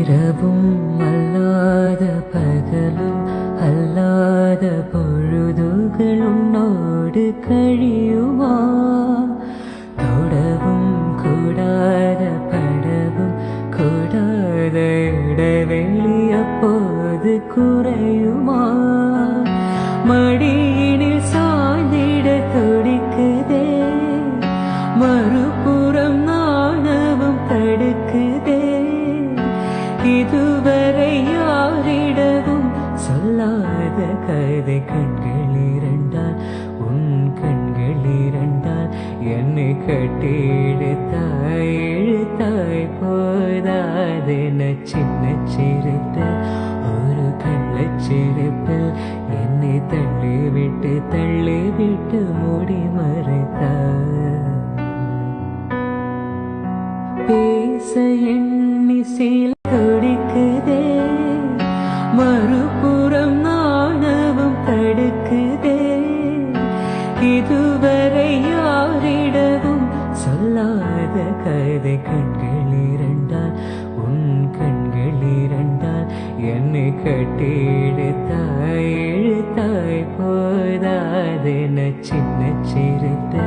இரவும் அல்லாத பகலும் அல்லாத பொழுதுகள் உன்னோடு கழியுமா? தொடவும் கூடாத படவும் கூடாத இடைவெளி அப்போது குறையுமா? மடியினில் சாய்ந்திட துடிக்குதே, மறுபுறம் நாணவும் தடுக்குதே. இதுவரை யாரிடவும் சொல்லாத கதை கண்கள் இரண்டால், உன் கண்கள் இரண்டால் என்னை கட்டிடுத்தாய் இழுத்தாய் போதாதென சின்ன சிரிப்பு ஒரு கள்ளச்சிரிப்பில் என்னை தள்ளிவிட்டு மூடி மறைத்தாய். பேச எண்ணி சில துடிக்குதே, மறுபுறம் நாணவும் தடுக்குதே. இதுவரை யாரிடவும் சொல்லாத கதை கண்கள் இரண்டால், உன் கண்கள் இரண்டால் என்னை கட்டிடுத்தாய் இழுத்தாய் போதாதென சின்ன சிரிப்பு